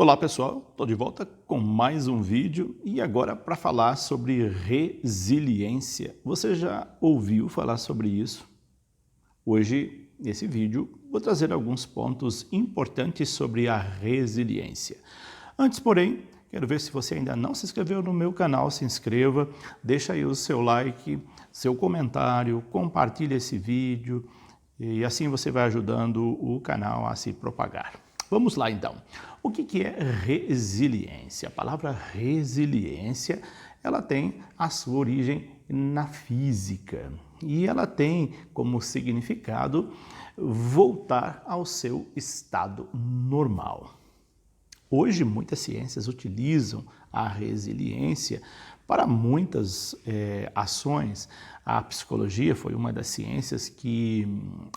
Olá pessoal, estou de volta com mais um vídeo e agora para falar sobre resiliência. Você já ouviu falar sobre isso? Hoje, nesse vídeo, vou trazer alguns pontos importantes sobre a resiliência. Antes, porém, quero ver se você ainda não se inscreveu no meu canal, se inscreva, deixa aí o seu like, seu comentário, compartilhe esse vídeo e assim você vai ajudando o canal a se propagar. Vamos lá então. O que é resiliência? A palavra resiliência, ela tem a sua origem na física e ela tem como significado voltar ao seu estado normal. Hoje, muitas ciências utilizam a resiliência para muitas ações. A psicologia foi uma das ciências que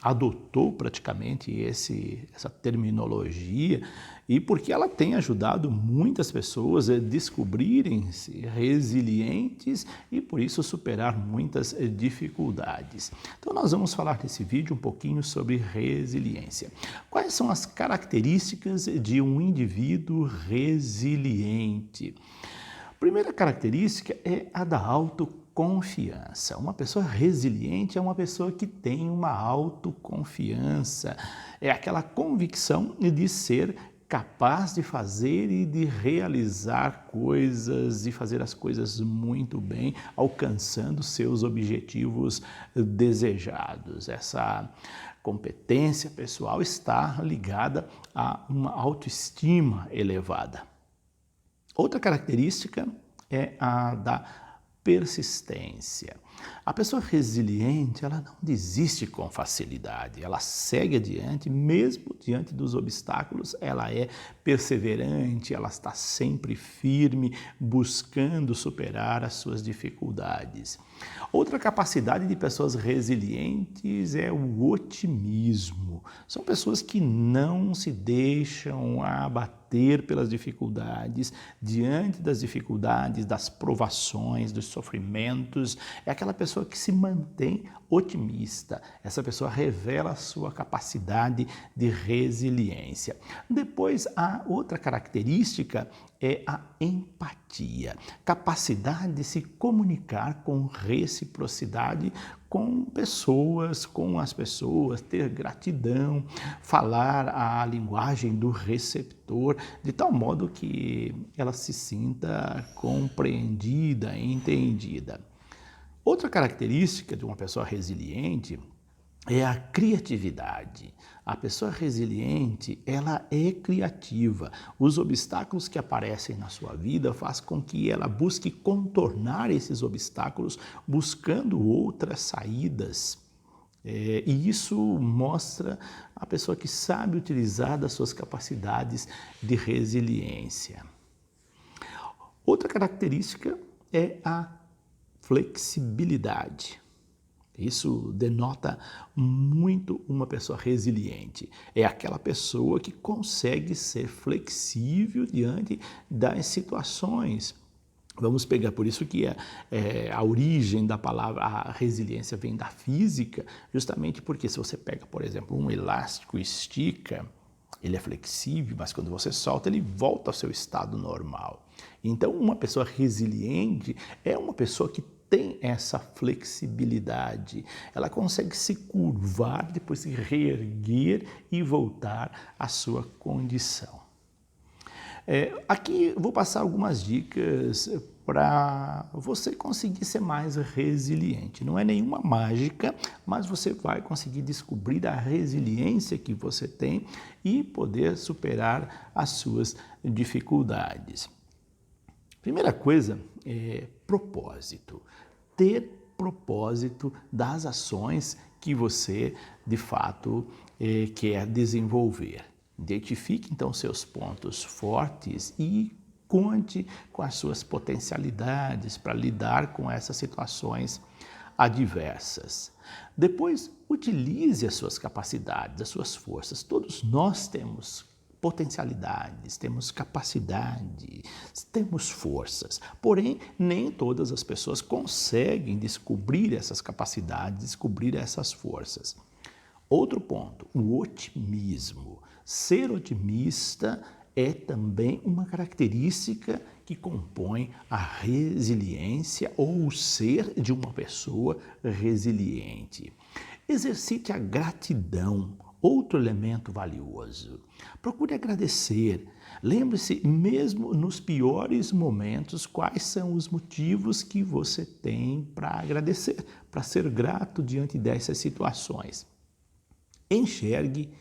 adotou praticamente essa terminologia e porque ela tem ajudado muitas pessoas a descobrirem-se resilientes e por isso superar muitas dificuldades. Então nós vamos falar nesse vídeo um pouquinho sobre resiliência. Quais são as características de um indivíduo resiliente? A primeira característica é a da autoconfiança. Uma pessoa resiliente é uma pessoa que tem uma autoconfiança. É aquela convicção de ser capaz de fazer e de realizar coisas e fazer as coisas muito bem, alcançando seus objetivos desejados. Essa competência pessoal está ligada a uma autoestima elevada. Outra característica é a da persistência. A pessoa resiliente, ela não desiste com facilidade, ela segue adiante, mesmo diante dos obstáculos, ela é perseverante, ela está sempre firme, buscando superar as suas dificuldades. Outra capacidade de pessoas resilientes é o otimismo. São pessoas que não se deixam abater pelas dificuldades, diante das dificuldades, das provações, dos sofrimentos. É aquela pessoa que se mantém otimista. Essa pessoa revela a sua capacidade de resiliência. Depois, a outra característica é a empatia, capacidade de se comunicar com reciprocidade com as pessoas, ter gratidão, falar a linguagem do receptor, de tal modo que ela se sinta compreendida, entendida. Outra característica de uma pessoa resiliente é a criatividade. A pessoa resiliente, ela é criativa. Os obstáculos que aparecem na sua vida faz com que ela busque contornar esses obstáculos, buscando outras saídas. E isso mostra a pessoa que sabe utilizar das suas capacidades de resiliência. Outra característica é a flexibilidade. Isso denota muito uma pessoa resiliente. É aquela pessoa que consegue ser flexível diante das situações. Vamos pegar, por isso que a origem da palavra a resiliência vem da física, justamente porque se você pega, por exemplo, um elástico, estica, ele é flexível, mas quando você solta, ele volta ao seu estado normal. Então, uma pessoa resiliente é uma pessoa que tem essa flexibilidade, ela consegue se curvar, depois se reerguer e voltar à sua condição. Aqui vou passar algumas dicas para você conseguir ser mais resiliente. Não é nenhuma mágica, mas você vai conseguir descobrir a resiliência que você tem e poder superar as suas dificuldades. Primeira coisa é propósito. Ter propósito das ações que você, de fato, quer desenvolver. Identifique, então, seus pontos fortes e conte com as suas potencialidades para lidar com essas situações adversas. Depois, utilize as suas capacidades, as suas forças. Todos nós temos potencialidades, temos capacidade, temos forças. Porém, nem todas as pessoas conseguem descobrir essas capacidades, descobrir essas forças. Outro ponto, o otimismo. Ser otimista é também uma característica que compõe a resiliência ou o ser de uma pessoa resiliente. Exercite a gratidão, outro elemento valioso. Procure agradecer. Lembre-se, mesmo nos piores momentos, quais são os motivos que você tem para agradecer, para ser grato diante dessas situações. Enxergue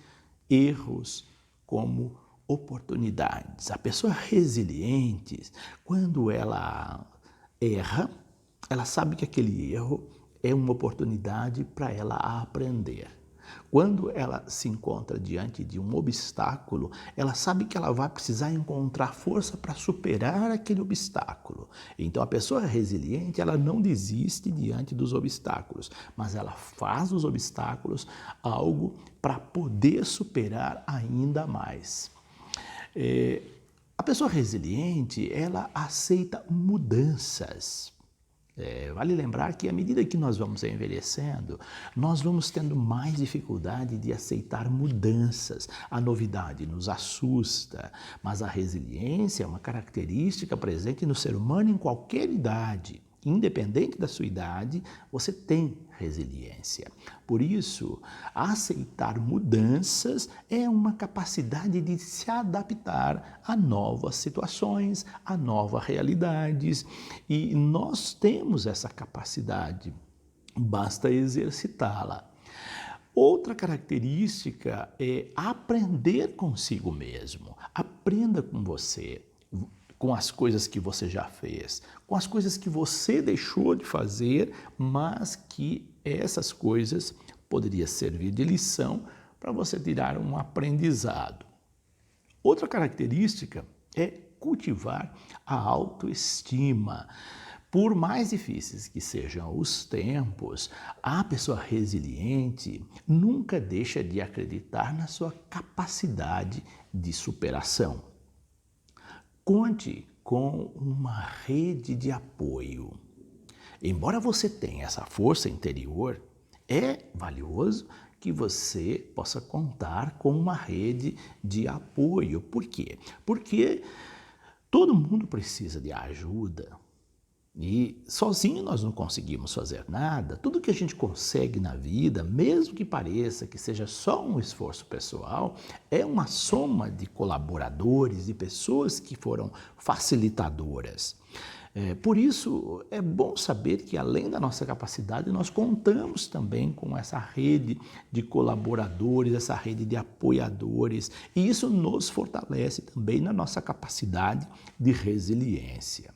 erros como oportunidades. A pessoa resiliente, quando ela erra, ela sabe que aquele erro é uma oportunidade para ela aprender. Quando ela se encontra diante de um obstáculo, ela sabe que ela vai precisar encontrar força para superar aquele obstáculo. Então, a pessoa resiliente, ela não desiste diante dos obstáculos, mas ela faz dos obstáculos algo para poder superar ainda mais. A pessoa resiliente, ela aceita mudanças. Vale lembrar que à medida que nós vamos envelhecendo, nós vamos tendo mais dificuldade de aceitar mudanças. A novidade nos assusta, mas a resiliência é uma característica presente no ser humano em qualquer idade. Independente da sua idade, você tem resiliência. Por isso, aceitar mudanças é uma capacidade de se adaptar a novas situações, a novas realidades. E nós temos essa capacidade, basta exercitá-la. Outra característica é aprender consigo mesmo. Aprenda com você, com as coisas que você já fez, com as coisas que você deixou de fazer, mas que essas coisas poderiam servir de lição para você tirar um aprendizado. Outra característica é cultivar a autoestima. Por mais difíceis que sejam os tempos, a pessoa resiliente nunca deixa de acreditar na sua capacidade de superação. Conte com uma rede de apoio. Embora você tenha essa força interior, é valioso que você possa contar com uma rede de apoio. Por quê? Porque todo mundo precisa de ajuda. E sozinho nós não conseguimos fazer nada. Tudo que a gente consegue na vida, mesmo que pareça que seja só um esforço pessoal, é uma soma de colaboradores, de pessoas que foram facilitadoras. Por isso, é bom saber que além da nossa capacidade, nós contamos também com essa rede de colaboradores, essa rede de apoiadores, e isso nos fortalece também na nossa capacidade de resiliência.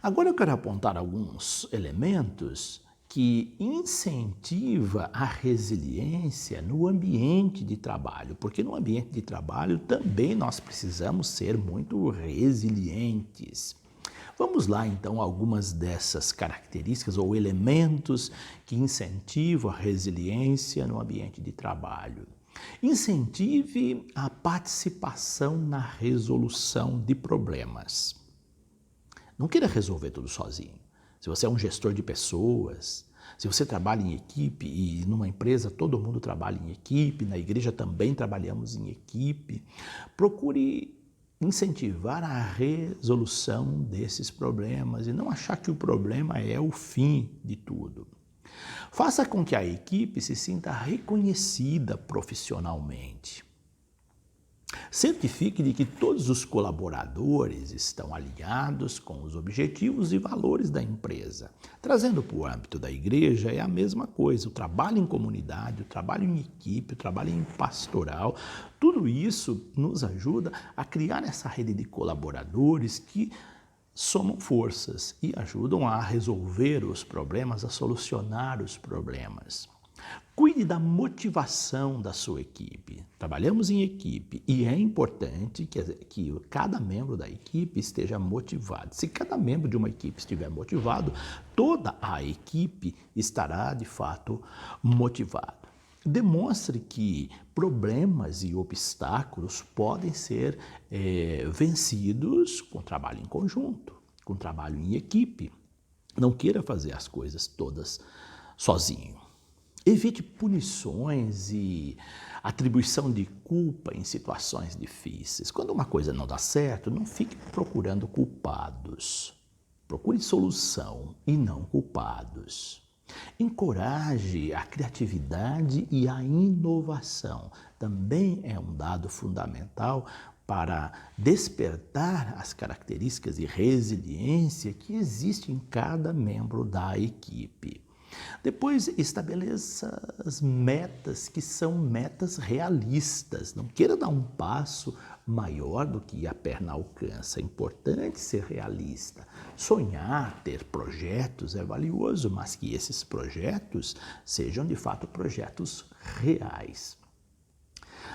Agora eu quero apontar alguns elementos que incentivam a resiliência no ambiente de trabalho, porque no ambiente de trabalho também nós precisamos ser muito resilientes. Vamos lá então algumas dessas características ou elementos que incentivam a resiliência no ambiente de trabalho. Incentive a participação na resolução de problemas. Não queira resolver tudo sozinho. Se você é um gestor de pessoas, se você trabalha em equipe e numa empresa todo mundo trabalha em equipe, na igreja também trabalhamos em equipe, procure incentivar a resolução desses problemas e não achar que o problema é o fim de tudo. Faça com que a equipe se sinta reconhecida profissionalmente. Certifique de que todos os colaboradores estão alinhados com os objetivos e valores da empresa. Trazendo para o âmbito da igreja é a mesma coisa, o trabalho em comunidade, o trabalho em equipe, o trabalho em pastoral, tudo isso nos ajuda a criar essa rede de colaboradores que somam forças e ajudam a resolver os problemas, a solucionar os problemas. Cuide da motivação da sua equipe. Trabalhamos em equipe e é importante que cada membro da equipe esteja motivado. Se cada membro de uma equipe estiver motivado, toda a equipe estará de fato motivada. Demonstre que problemas e obstáculos podem ser vencidos com trabalho em conjunto, com trabalho em equipe. Não queira fazer as coisas todas sozinho. Evite punições e atribuição de culpa em situações difíceis. Quando uma coisa não dá certo, não fique procurando culpados. Procure solução e não culpados. Encoraje a criatividade e a inovação. Também é um dado fundamental para despertar as características de resiliência que existem em cada membro da equipe. Depois, estabeleça as metas que são metas realistas. Não queira dar um passo maior do que a perna alcança. É importante ser realista. Sonhar, ter projetos é valioso, mas que esses projetos sejam de fato projetos reais.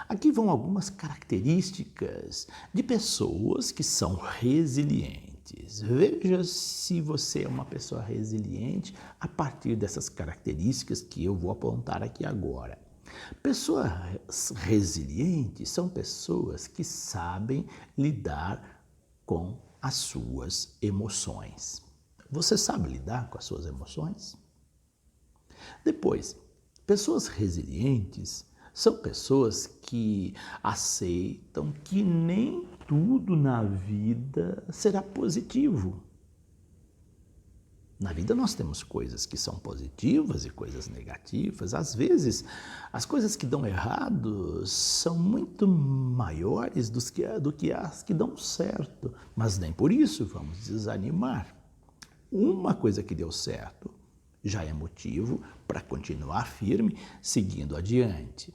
Aqui vão algumas características de pessoas que são resilientes. Veja se você é uma pessoa resiliente a partir dessas características que eu vou apontar aqui agora. Pessoas resilientes são pessoas que sabem lidar com as suas emoções. Você sabe lidar com as suas emoções? Depois, pessoas resilientes são pessoas que aceitam que nem tudo na vida será positivo. Na vida nós temos coisas que são positivas e coisas negativas. Às vezes, as coisas que dão errado são muito maiores do que as que dão certo. Mas nem por isso vamos desanimar. Uma coisa que deu certo já é motivo para continuar firme, seguindo adiante.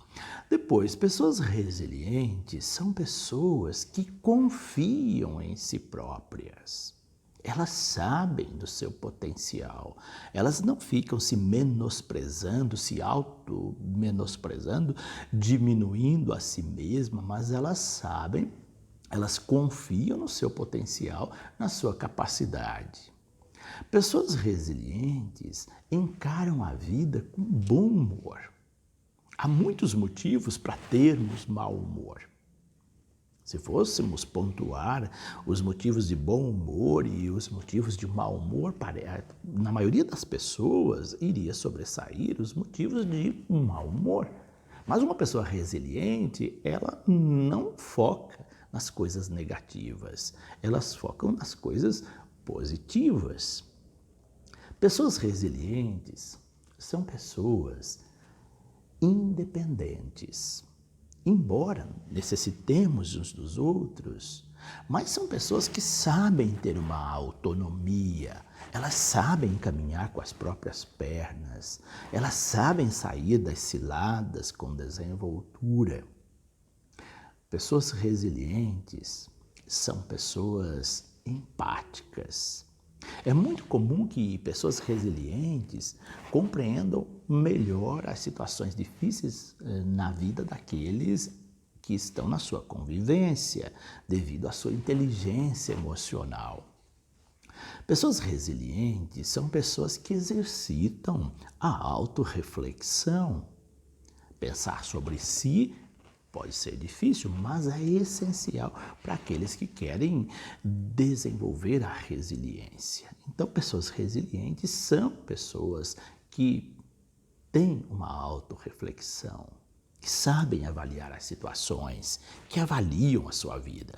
Depois, pessoas resilientes são pessoas que confiam em si próprias. Elas sabem do seu potencial. Elas não ficam se menosprezando, se auto-menosprezando, diminuindo a si mesmas, mas elas sabem, elas confiam no seu potencial, na sua capacidade. Pessoas resilientes encaram a vida com bom humor. Há muitos motivos para termos mau humor. Se fôssemos pontuar os motivos de bom humor e os motivos de mau humor, na maioria das pessoas iria sobressair os motivos de mau humor. Mas uma pessoa resiliente, ela não foca nas coisas negativas, elas focam nas coisas positivas. Pessoas resilientes são pessoas independentes. Embora necessitemos uns dos outros, mas são pessoas que sabem ter uma autonomia, elas sabem caminhar com as próprias pernas, elas sabem sair das ciladas com desenvoltura. Pessoas resilientes são pessoas empáticas. É muito comum que pessoas resilientes compreendam melhor as situações difíceis na vida daqueles que estão na sua convivência, devido à sua inteligência emocional. Pessoas resilientes são pessoas que exercitam a autorreflexão. Pensar sobre si pode ser difícil, mas é essencial para aqueles que querem desenvolver a resiliência. Então, pessoas resilientes são pessoas que têm uma autorreflexão, que sabem avaliar as situações, que avaliam a sua vida.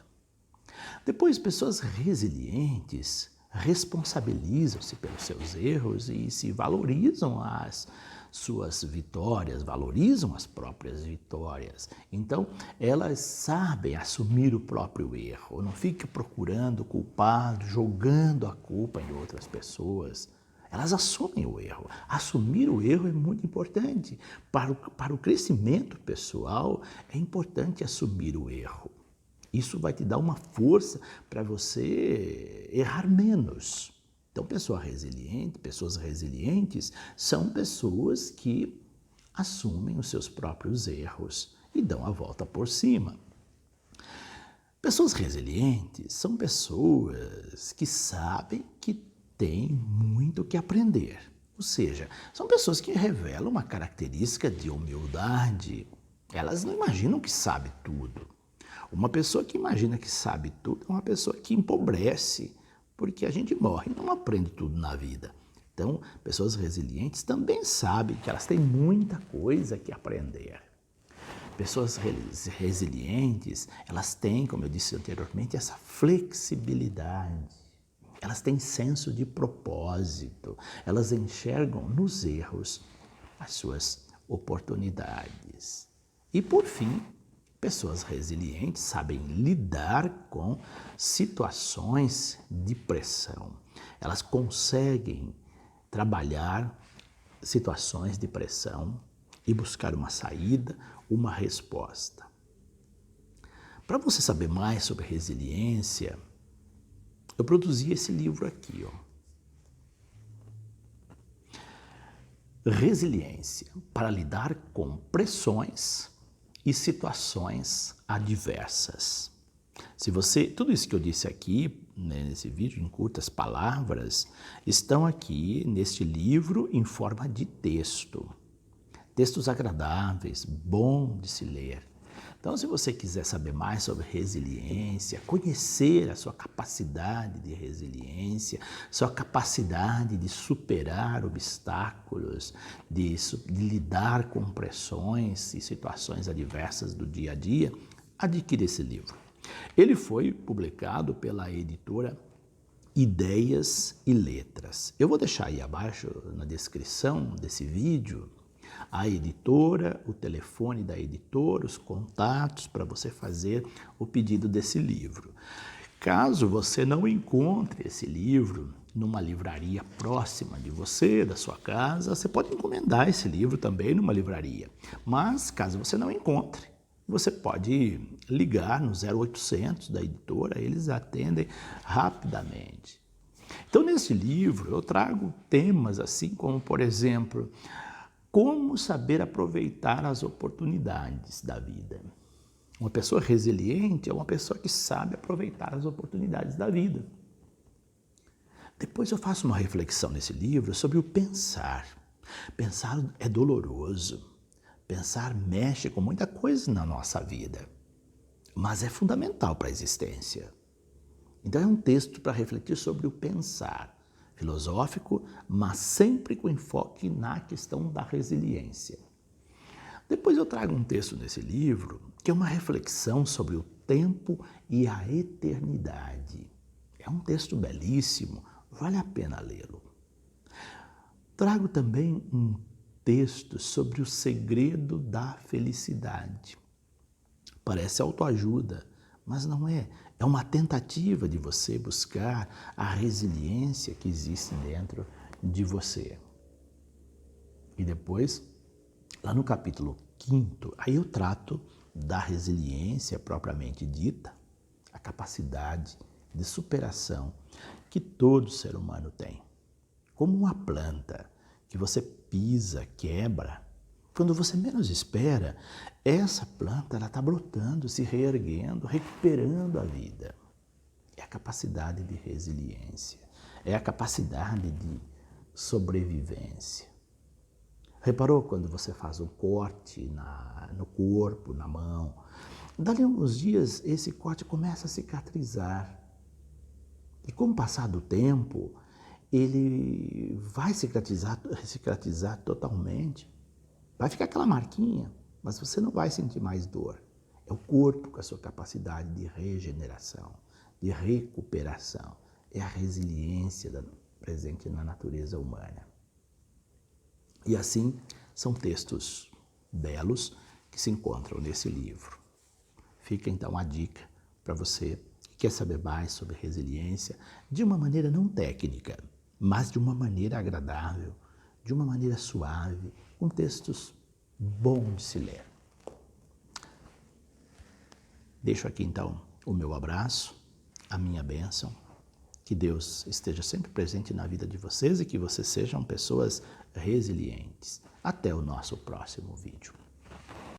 Depois, pessoas resilientes responsabilizam-se pelos seus erros e se valorizam as suas vitórias, valorizam as próprias vitórias. Então, elas sabem assumir o próprio erro, não fica procurando culpado, jogando a culpa em outras pessoas. Elas assumem o erro. Assumir o erro é muito importante. Para o crescimento pessoal, é importante assumir o erro. Isso vai te dar uma força para você errar menos. Então, pessoas resilientes são pessoas que assumem os seus próprios erros e dão a volta por cima. Pessoas resilientes são pessoas que sabem que têm muito que aprender. Ou seja, são pessoas que revelam uma característica de humildade. Elas não imaginam que sabe tudo. Uma pessoa que imagina que sabe tudo é uma pessoa que empobrece, porque a gente morre e não aprende tudo na vida. Então, pessoas resilientes também sabem que elas têm muita coisa que aprender. Pessoas resilientes, elas têm, como eu disse anteriormente, essa flexibilidade. Elas têm senso de propósito. Elas enxergam nos erros as suas oportunidades. E, por fim, pessoas resilientes sabem lidar com situações de pressão. Elas conseguem trabalhar situações de pressão e buscar uma saída, uma resposta. Para você saber mais sobre resiliência, eu produzi esse livro aqui, ó. Resiliência para lidar com pressões e situações adversas. Tudo isso que eu disse aqui, né, nesse vídeo, em curtas palavras, estão aqui neste livro em forma de texto. Textos agradáveis, bom de se ler. Então, se você quiser saber mais sobre resiliência, conhecer a sua capacidade de resiliência, sua capacidade de superar obstáculos, de lidar com pressões e situações adversas do dia a dia, adquira esse livro. Ele foi publicado pela editora Ideias e Letras. Eu vou deixar aí abaixo na descrição desse vídeo a editora, o telefone da editora, os contatos para você fazer o pedido desse livro. Caso você não encontre esse livro numa livraria próxima de você, da sua casa, você pode encomendar esse livro também numa livraria. Mas, caso você não encontre, você pode ligar no 0800 da editora, eles atendem rapidamente. Então, nesse livro, eu trago temas assim como, por exemplo, como saber aproveitar as oportunidades da vida. Uma pessoa resiliente é uma pessoa que sabe aproveitar as oportunidades da vida. Depois eu faço uma reflexão nesse livro sobre o pensar. Pensar é doloroso. Pensar mexe com muita coisa na nossa vida, mas é fundamental para a existência. Então é um texto para refletir sobre o pensar, filosófico, mas sempre com enfoque na questão da resiliência. Depois eu trago um texto nesse livro que é uma reflexão sobre o tempo e a eternidade. É um texto belíssimo, vale a pena lê-lo. Trago também um texto sobre o segredo da felicidade. Parece autoajuda, mas não é. É uma tentativa de você buscar a resiliência que existe dentro de você. E depois, lá no capítulo 5º, aí eu trato da resiliência propriamente dita, a capacidade de superação que todo ser humano tem. Como uma planta que você pisa, quebra, quando você menos espera, essa planta está brotando, se reerguendo, recuperando a vida. É a capacidade de resiliência, é a capacidade de sobrevivência. Reparou quando você faz um corte no corpo, na mão? Dali a alguns dias, esse corte começa a cicatrizar. E com o passar do tempo, ele vai cicatrizar totalmente. Vai ficar aquela marquinha, mas você não vai sentir mais dor. É o corpo com a sua capacidade de regeneração, de recuperação. É a resiliência presente na natureza humana. E assim, são textos belos que se encontram nesse livro. Fica então a dica para você que quer saber mais sobre resiliência de uma maneira não técnica, mas de uma maneira agradável, de uma maneira suave, com textos bons de se ler. Deixo aqui então o meu abraço, a minha bênção. Que Deus esteja sempre presente na vida de vocês e que vocês sejam pessoas resilientes. Até o nosso próximo vídeo.